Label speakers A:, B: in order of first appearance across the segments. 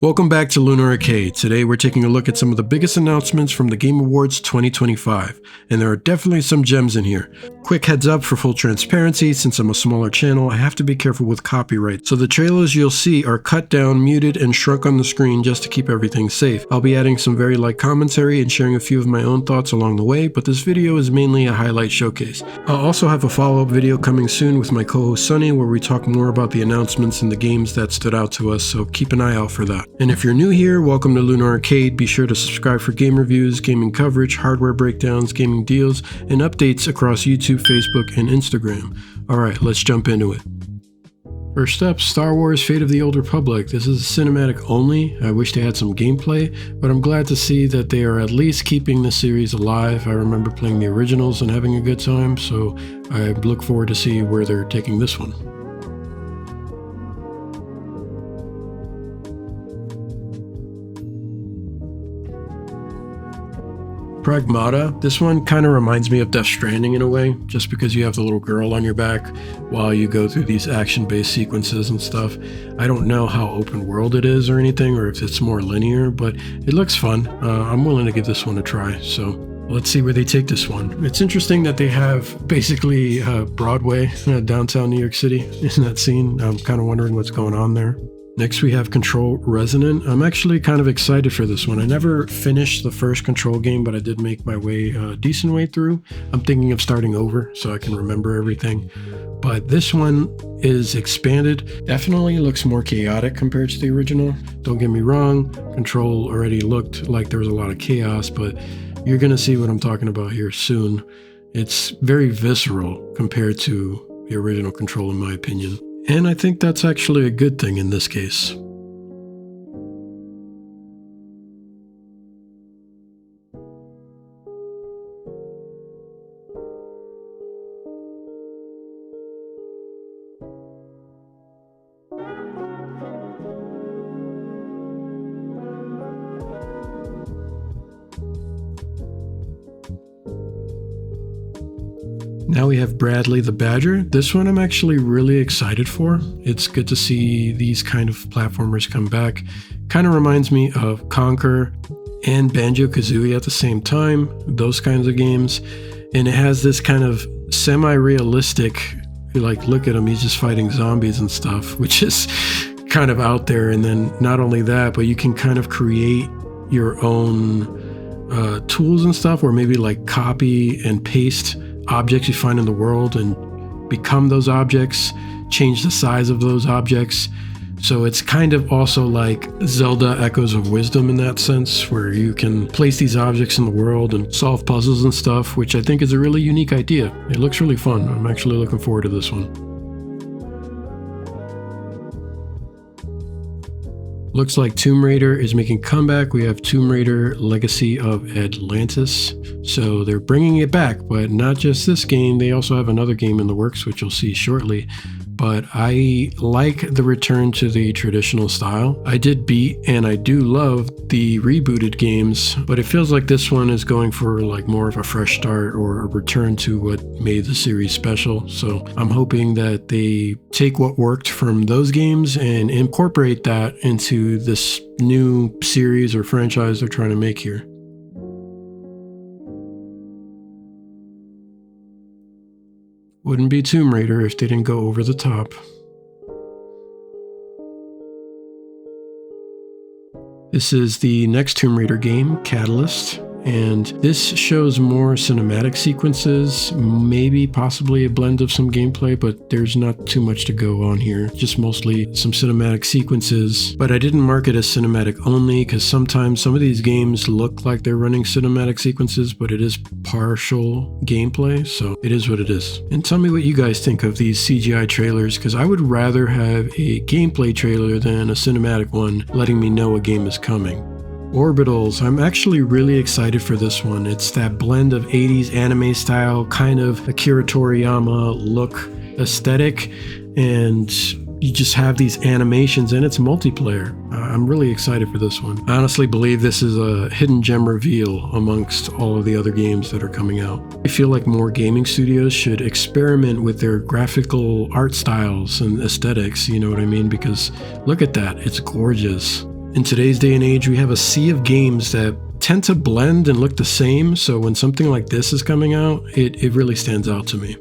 A: Welcome back to Lunar Arcade. Today we're taking a look at some of the biggest announcements from the Game Awards 2025, and there are definitely some gems in here. Quick heads up for full transparency, since I'm a smaller channel, I have to be careful with copyright, so the trailers you'll see are cut down, muted, and shrunk on the screen just to keep everything safe. I'll be adding some very light commentary and sharing a few of my own thoughts along the way, but this video is mainly a highlight showcase. I'll also have a follow-up video coming soon with my co-host Soni, where we talk more about the announcements and the games that stood out to us, so keep an eye out for that. And if you're new here, welcome to Lunar Arcade. Be sure to subscribe for game reviews, gaming coverage, hardware breakdowns, gaming deals, and updates across YouTube, Facebook, and Instagram. Alright, let's jump into it. First up, Star Wars Fate of the Old Republic. This is cinematic only. I wish they had some gameplay, but I'm glad to see that they are at least keeping the series alive. I remember playing the originals and having a good time, so I look forward to see where they're taking this one. Pragmata. This one kind of reminds me of Death Stranding in a way, just because you have the little girl on your back while you go through these action-based sequences and stuff. I don't know how open world it is or anything, or if it's more linear, but it looks fun. I'm willing to give this one a try, so let's see where they take this one. It's interesting that they have basically Broadway, downtown New York City in that scene. I'm kind of wondering what's going on there. Next we have Control Resonant. I'm actually kind of excited for this one. I never finished the first Control game, but I did make my way a decent way through. I'm thinking of starting over so I can remember everything. But this one is expanded. Definitely looks more chaotic compared to the original. Don't get me wrong, Control already looked like there was a lot of chaos, but you're gonna see what I'm talking about here soon. It's very visceral compared to the original Control in my opinion. And I think that's actually a good thing in this case. Now we have Bradley the Badger. This one I'm actually really excited for. It's good to see these kind of platformers come back. Kind of reminds me of Conquer and Banjo-Kazooie at the same time, those kinds of games. And it has this kind of semi-realistic, like, look at him, he's just fighting zombies and stuff, which is kind of out there. And then not only that, but you can kind of create your own tools and stuff, or maybe like copy and paste objects you find in the world and become those objects, change the size of those objects. So it's kind of also like Zelda Echoes of Wisdom in that sense, where you can place these objects in the world and solve puzzles and stuff, which I think is a really unique idea. It looks really fun. I'm actually looking forward to this one. Looks like Tomb Raider is making a comeback. We have Tomb Raider Legacy of Atlantis. So they're bringing it back, but not just this game. They also have another game in the works, which you'll see shortly. But I like the return to the traditional style. I did beat and I do love the rebooted games, but it feels like this one is going for like more of a fresh start or a return to what made the series special. So I'm hoping that they take what worked from those games and incorporate that into this new series or franchise they're trying to make here. Wouldn't be Tomb Raider if they didn't go over the top. This is the next Tomb Raider game, Catalyst, and this shows more cinematic sequences, maybe possibly a blend of some gameplay, but there's not too much to go on here, just mostly some cinematic sequences. But I didn't mark it as cinematic only because sometimes some of these games look like they're running cinematic sequences, but it is partial gameplay, so it is what it is. And tell me what you guys think of these CGI trailers, because I would rather have a gameplay trailer than a cinematic one letting me know a game is coming. Orbitals. I'm actually really excited for this one. It's that blend of 80s anime style, kind of Akira Toriyama look aesthetic, and you just have these animations and it's multiplayer. I'm really excited for this one. I honestly believe this is a hidden gem reveal amongst all of the other games that are coming out. I feel like more gaming studios should experiment with their graphical art styles and aesthetics, you know what I mean? Because look at that, it's gorgeous. In today's day and age, we have a sea of games that tend to blend and look the same, so when something like this is coming out, it really stands out to me.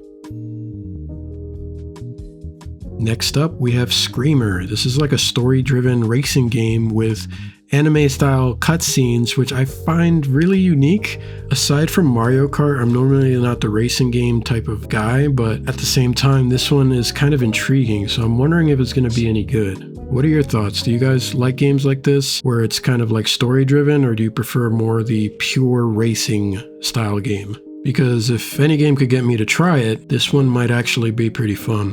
A: Next up, we have Screamer. This is like a story-driven racing game with anime-style cutscenes, which I find really unique. Aside from Mario Kart, I'm normally not the racing game type of guy, but at the same time, this one is kind of intriguing, so I'm wondering if it's going to be any good. What are your thoughts? Do you guys like games like this, where it's kind of like story-driven, or do you prefer more the pure racing style game? Because if any game could get me to try it, this one might actually be pretty fun.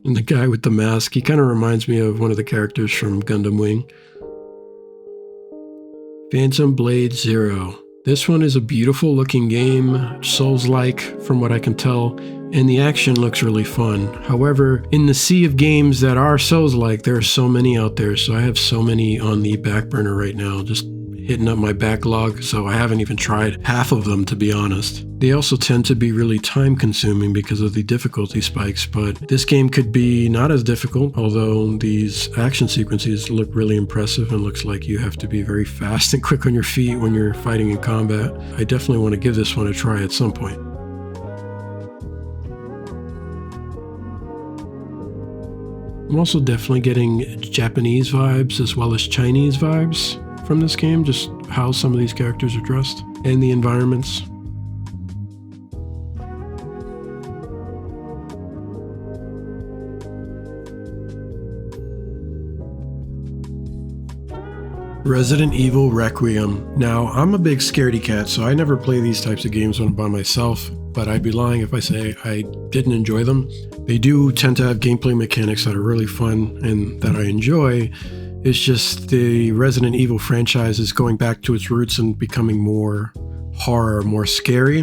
A: And the guy with the mask, he kind of reminds me of one of the characters from Gundam Wing. Phantom Blade Zero. This one is a beautiful looking game, Souls-like from what I can tell, and the action looks really fun. However, in the sea of games that are Souls-like, there are so many out there, so I have so many on the back burner right now, just hitting up my backlog, so I haven't even tried half of them, to be honest. They also tend to be really time consuming because of the difficulty spikes, but this game could be not as difficult, although these action sequences look really impressive and looks like you have to be very fast and quick on your feet when you're fighting in combat. I definitely want to give this one a try at some point. I'm also definitely getting Japanese vibes as well as Chinese vibes from this game, just how some of these characters are dressed and the environments. Resident Evil Requiem. Now, I'm a big scaredy cat, so I never play these types of games when I'm by myself, but I'd be lying if I say I didn't enjoy them. They do tend to have gameplay mechanics that are really fun and that I enjoy. It's just the Resident Evil franchise is going back to its roots and becoming more horror, more scary,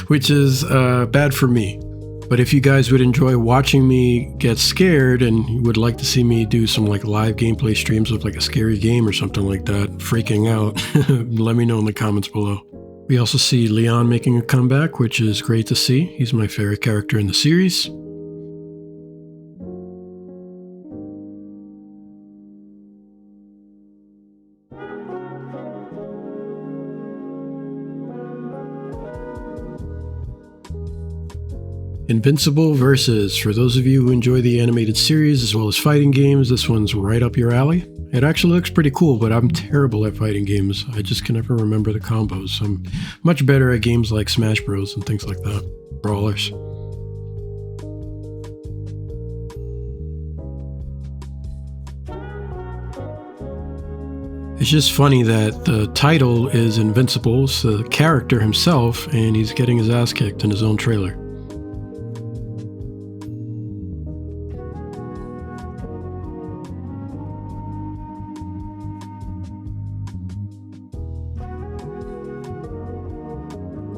A: which is bad for me. But if you guys would enjoy watching me get scared and you would like to see me do some like live gameplay streams of like a scary game or something like that, freaking out, let me know in the comments below. We also see Leon making a comeback, which is great to see. He's my favorite character in the series. Invincible Versus. For those of you who enjoy the animated series as well as fighting games, this one's right up your alley. It actually looks pretty cool, but I'm terrible at fighting games. I just can never remember the combos. I'm much better at games like Smash Bros. And things like that. Brawlers. It's just funny that the title is Invincible, so the character himself, and he's getting his ass kicked in his own trailer.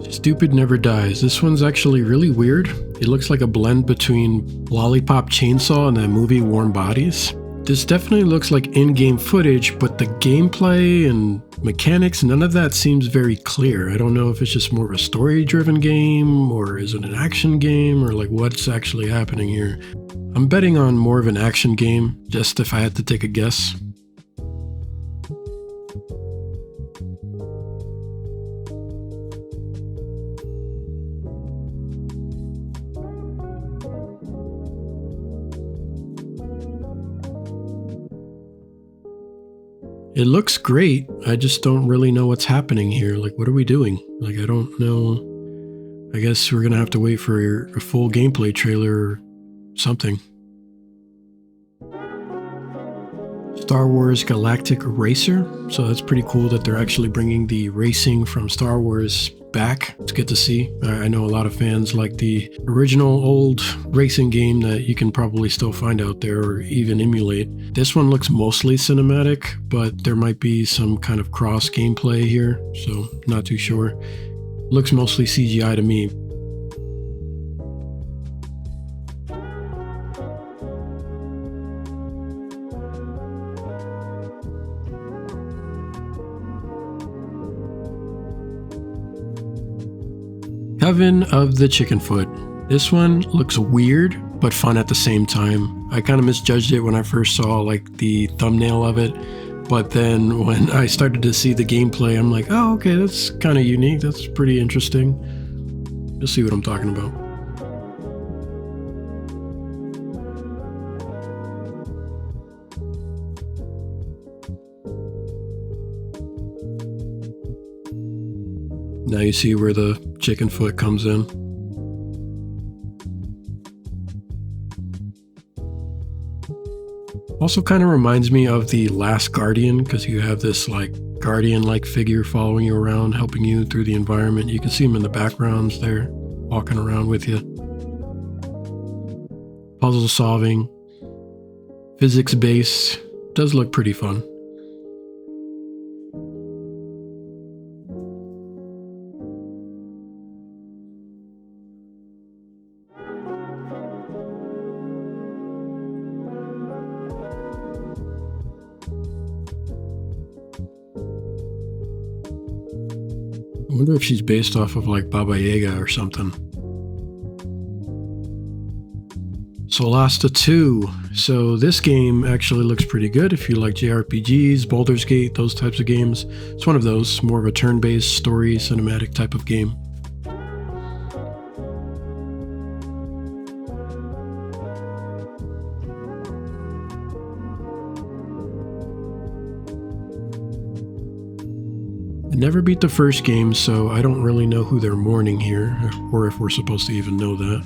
A: Stupid Never Dies. This one's actually really weird. It looks like a blend between Lollipop Chainsaw and that movie Warm Bodies. This definitely looks like in-game footage, but the gameplay and mechanics, none of that seems very clear. I don't know if it's just more of a story-driven game, or is it an action game, or like what's actually happening here. I'm betting on more of an action game, just if I had to take a guess. It looks great, I just don't really know what's happening here. Like, what are we doing? Like, I don't know. I guess we're gonna have to wait for a full gameplay trailer or something. Star Wars Galactic Racer. So that's pretty cool that they're actually bringing the racing from Star Wars back. It's good to see. I know a lot of fans like the original old racing game that you can probably still find out there or even emulate. This one looks mostly cinematic, but there might be some kind of cross gameplay here, so not too sure. Looks mostly CGI to me. Coven of the Chicken Foot. This one looks weird, but fun at the same time. I kind of misjudged it when I first saw like the thumbnail of it, but then when I started to see the gameplay, I'm like, oh, okay, that's kind of unique. That's pretty interesting. You'll see what I'm talking about. Now you see where the chicken foot comes in. Also kind of reminds me of the Last Guardian, because you have this like guardian-like figure following you around, helping you through the environment. You can see him in the backgrounds there, walking around with you. Puzzle solving, physics-based, does look pretty fun. I wonder if she's based off of like Baba Yaga or something. Solasta 2. So this game actually looks pretty good if you like JRPGs, Baldur's Gate, those types of games. It's one of those, more of a turn-based story, cinematic type of game. I never beat the first game, so I don't really know who they're mourning here, or if we're supposed to even know that.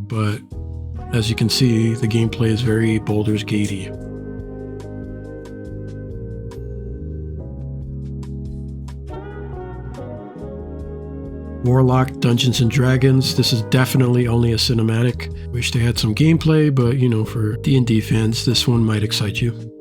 A: But as you can see, the gameplay is very Baldur's Gate-y. Warlock, Dungeons & Dragons. This is definitely only a cinematic. Wish they had some gameplay, but you know, for D&D fans, this one might excite you.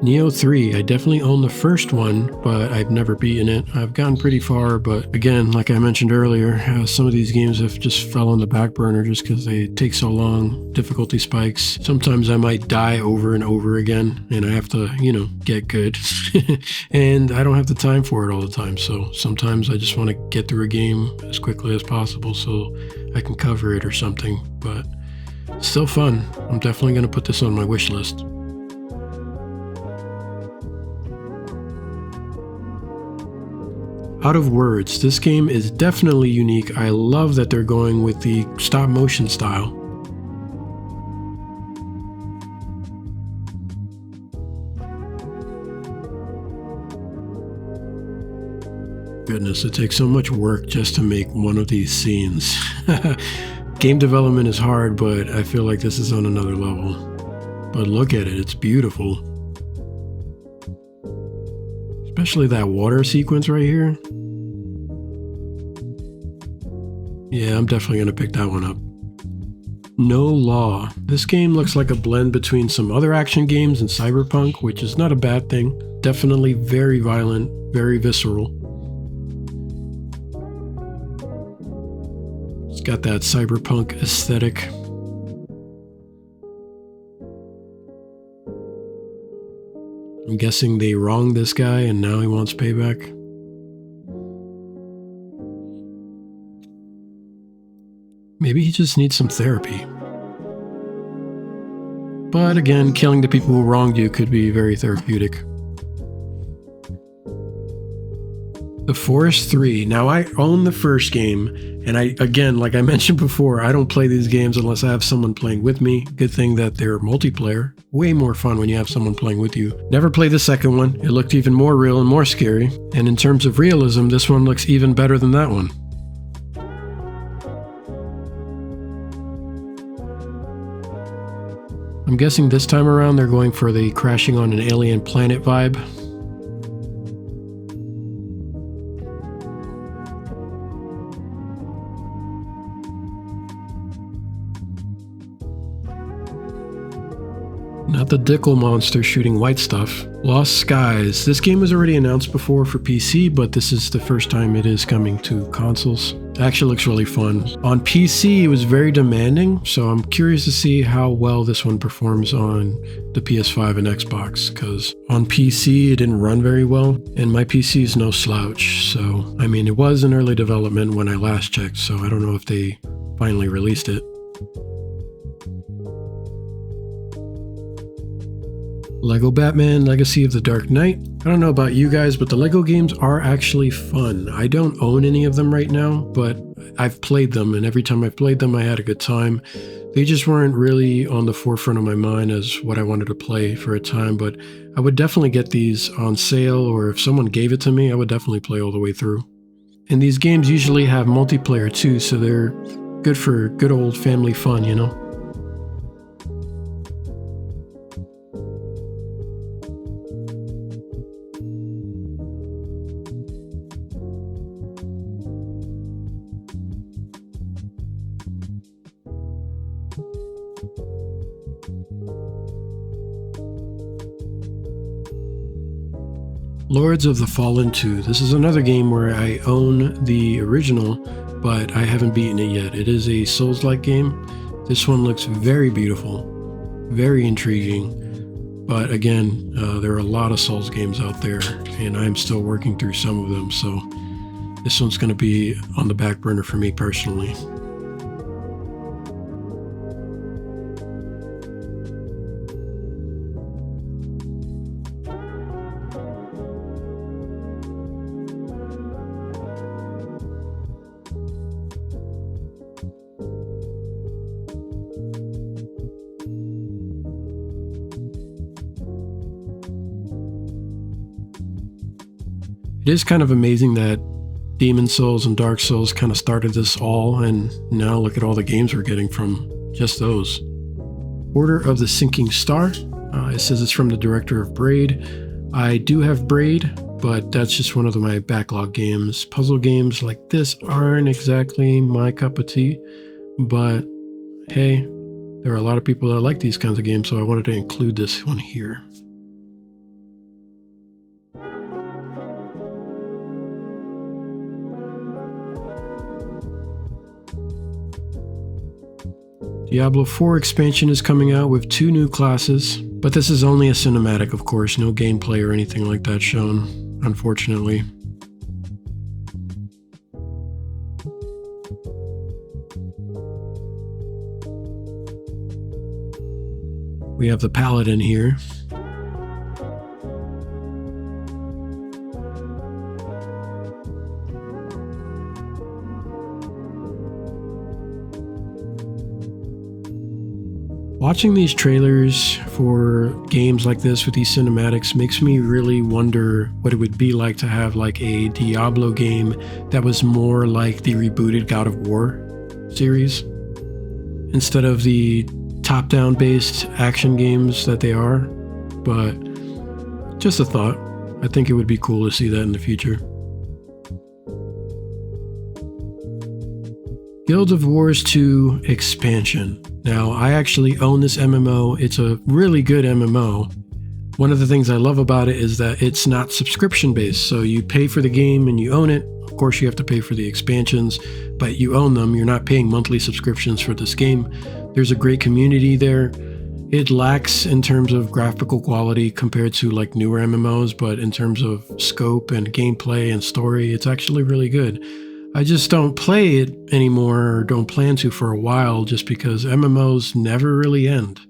A: Nioh 3, I definitely own the first one, but I've never beaten it. I've gotten pretty far, but again, like I mentioned earlier, some of these games have just fell on the back burner just because they take so long, difficulty spikes. Sometimes I might die over and over again, and I have to, you know, get good. And I don't have the time for it all the time, so sometimes I just want to get through a game as quickly as possible so I can cover it or something, but still fun. I'm definitely going to put this on my wish list. Out of Words, this game is definitely unique. I love that they're going with the stop motion style. Goodness, it takes so much work just to make one of these scenes. Game development is hard, but I feel like this is on another level. But look at it, it's beautiful. Especially that water sequence right here. Yeah, I'm definitely going to pick that one up. No Law. This game looks like a blend between some other action games and Cyberpunk, which is not a bad thing. Definitely very violent, very visceral. It's got that cyberpunk aesthetic. I'm guessing they wronged this guy and now he wants payback. Maybe he just needs some therapy. But again, killing the people who wronged you could be very therapeutic. The Forest 3. Now I own the first game, and again, like I mentioned before, I don't play these games unless I have someone playing with me. Good thing that they're multiplayer. Way more fun when you have someone playing with you. Never played the second one. It looked even more real and more scary. And in terms of realism, this one looks even better than that one. I'm guessing this time around they're going for the crashing on an alien planet vibe. Not the Dickle monster shooting white stuff. Lost Skies. This game was already announced before for PC, but this is the first time it is coming to consoles. It actually looks really fun. On PC, it was very demanding, so I'm curious to see how well this one performs on the PS5 and Xbox, because on PC, it didn't run very well, and my PC is no slouch, so, I mean, it was in early development when I last checked, so I don't know if they finally released it. Lego Batman Legacy of the Dark Knight. I don't know about you guys, but the Lego games are actually fun. I don't own any of them right now, but I've played them, and every time I've played them, I had a good time. They just weren't really on the forefront of my mind as what I wanted to play for a time, but I would definitely get these on sale, or if someone gave it to me, I would definitely play all the way through. And these games usually have multiplayer too, so they're good for good old family fun, you know? Lords of the Fallen 2. This is another game where I own the original, but I haven't beaten it yet. It is a Souls-like game. This one looks very beautiful, very intriguing, but again, there are a lot of Souls games out there, and I'm still working through some of them, so this one's going to be on the back burner for me personally. It is kind of amazing that Demon Souls and Dark Souls kind of started this all, and now look at all the games we're getting from just those. Order of the Sinking Star. It says it's from the director of Braid. I do have Braid, but that's just one of my backlog games. Puzzle games like this aren't exactly my cup of tea, but hey, there are a lot of people that like these kinds of games, so I wanted to include this one here. Diablo 4 expansion is coming out with 2 new classes, but this is only a cinematic, of course, no gameplay or anything like that shown, unfortunately. We have the Paladin here. Watching these trailers for games like this with these cinematics makes me really wonder what it would be like to have like a Diablo game that was more like the rebooted God of War series instead of the top-down based action games that they are. But just a thought. I think it would be cool to see that in the future. Guild of Wars 2 expansion. Now, I actually own this MMO. It's a really good MMO. One of the things I love about it is that it's not subscription based, so you pay for the game and you own it. Of course, you have to pay for the expansions, but you own them. You're not paying monthly subscriptions for this game. There's a great community there. It lacks in terms of graphical quality compared to like newer MMOs, but in terms of scope and gameplay and story, it's actually really good. I just don't play it anymore, or don't plan to for a while, just because MMOs never really end,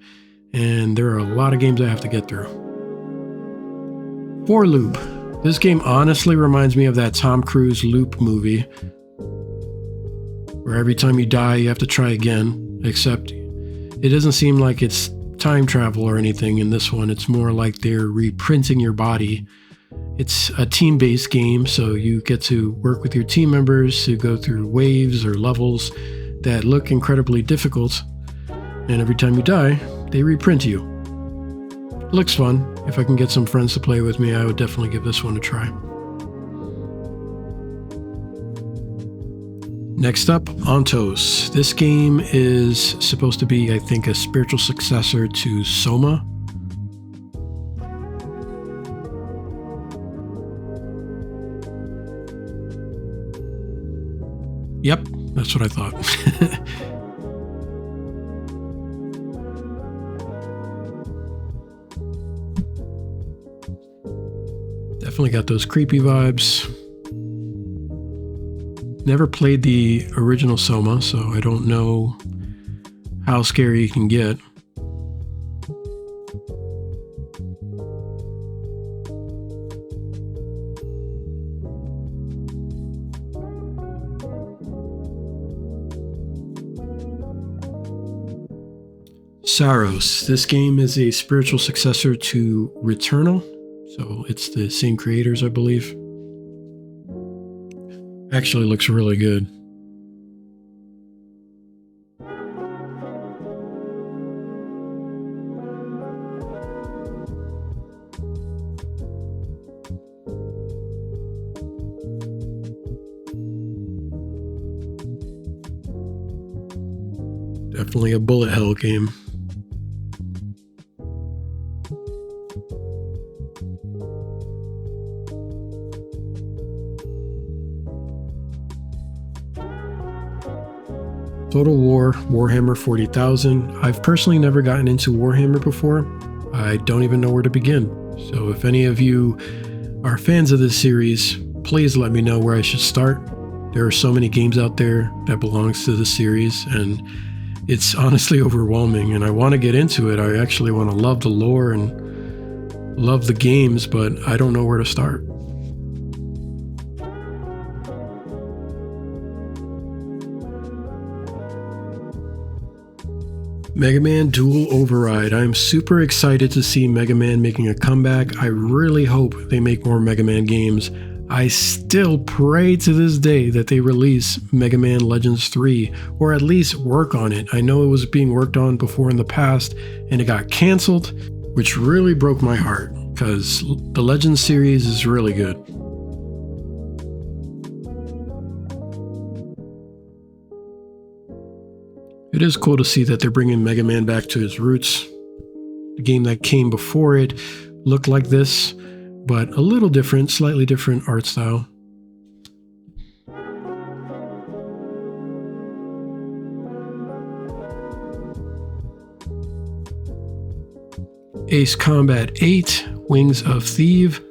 A: and there are a lot of games I have to get through. For Loop. This game honestly reminds me of that Tom Cruise Loop movie, where every time you die you have to try again, except it doesn't seem like it's time travel or anything in this one. It's more like they're reprinting your body. It's a team-based game, so you get to work with your team members to go through waves or levels that look incredibly difficult, and every time you die, they reprint you. It looks fun. If I can get some friends to play with me, I would definitely give this one a try. Next up, Ontos. This game is supposed to be, I think, a spiritual successor to Soma. Yep, that's what I thought. Definitely got those creepy vibes. Never played the original Soma, so I don't know how scary it can get. Saros. This game is a spiritual successor to Returnal, so it's the same creators, I believe. Actually looks really good. Definitely a bullet hell game. Total War, Warhammer 40,000. I've personally never gotten into Warhammer before. I don't even know where to begin. So if any of you are fans of this series, please let me know where I should start. There are so many games out there that belongs to the series, and it's honestly overwhelming, and I want to get into it. I actually want to love the lore and love the games, but I don't know where to start. MegaMan Dual Override. I'm super excited to see MegaMan making a comeback. I really hope they make more MegaMan games. I still pray to this day that they release MegaMan Legends 3, or at least work on it. I know it was being worked on before in the past, and it got canceled, which really broke my heart, because the Legends series is really good. It is cool to see that they're bringing Mega Man back to his roots. The game that came before it looked like this, but a little different, slightly different art style. Ace Combat 8, Wings of Theve.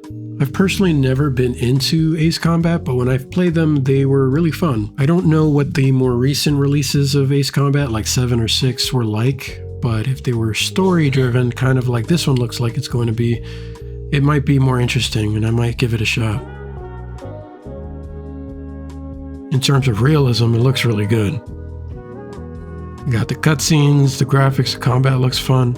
A: I've personally never been into Ace Combat, but when I've played them, they were really fun. I don't know what the more recent releases of Ace Combat, like 7 or 6, were like, but if they were story-driven, kind of like this one looks like it's going to be, it might be more interesting, and I might give it a shot. In terms of realism, it looks really good. You got the cutscenes, the graphics, the combat looks fun.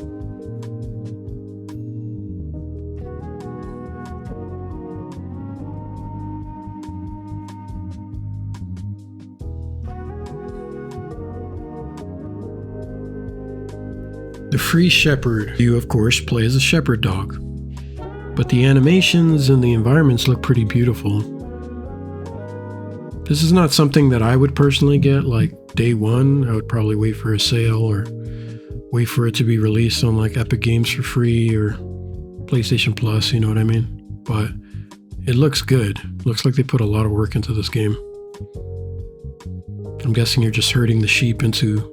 A: The Free Shepherd. You, of course, play as a shepherd dog. But the animations and the environments look pretty beautiful. This is not something that I would personally get, like, day one. I would probably wait for a sale or wait for it to be released on, like, Epic Games for free or PlayStation Plus, you know what I mean? But it looks good. Looks like they put a lot of work into this game. I'm guessing you're just herding the sheep into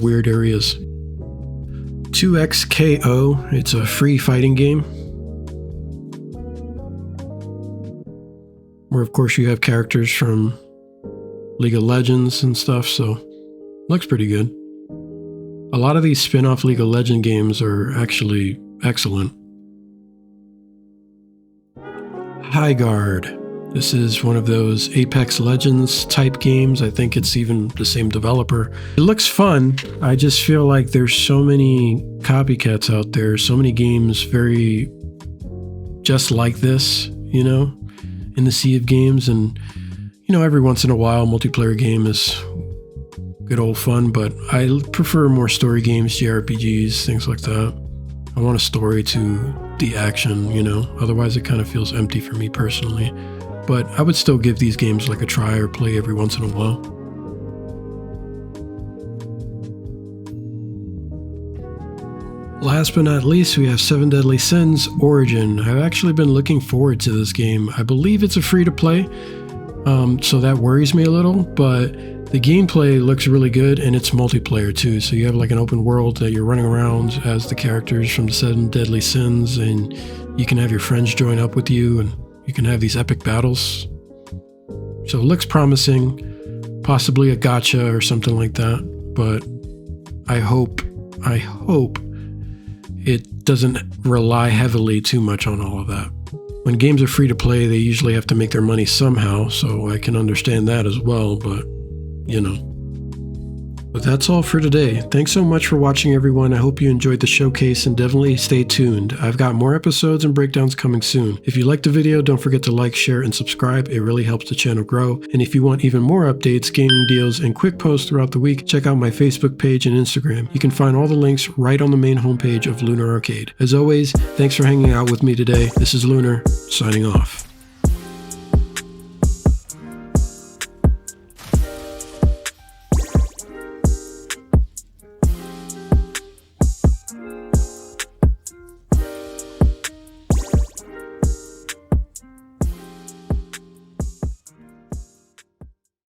A: weird areas. 2XKO, it's a free fighting game, where of course you have characters from League of Legends and stuff, so looks pretty good. A lot of these spin-off League of Legends games are actually excellent. Highguard. This is one of those Apex Legends type games. I think it's even the same developer. It looks fun. I just feel like there's so many copycats out there, so many games very just like this, you know, in the sea of games. And, you know, every once in a while, multiplayer game is good old fun, but I prefer more story games, JRPGs, things like that. I want a story to the action, you know, otherwise it kind of feels empty for me personally. But I would still give these games like a try or play every once in a while. Last but not least, we have 7 Deadly Sins Origin. I've actually been looking forward to this game. I believe it's a free-to-play, So that worries me a little, but the gameplay looks really good, and it's multiplayer too. So you have like an open world that you're running around as the characters from the 7 Deadly Sins, and you can have your friends join up with you, and you can have these epic battles. So it looks promising, possibly a gacha or something like that, but I hope it doesn't rely heavily too much on all of that. When games are free to play, they usually have to make their money somehow, so I can understand that as well, but you know. But that's all for today. Thanks so much for watching, everyone. I hope you enjoyed the showcase, and definitely stay tuned. I've got more episodes and breakdowns coming soon. If you liked the video, don't forget to like, share, and subscribe. It really helps the channel grow. And if you want even more updates, gaming deals, and quick posts throughout the week, check out my Facebook page and Instagram. You can find all the links right on the main homepage of Lunar Arcade. As always, thanks for hanging out with me today. This is Lunar, signing off.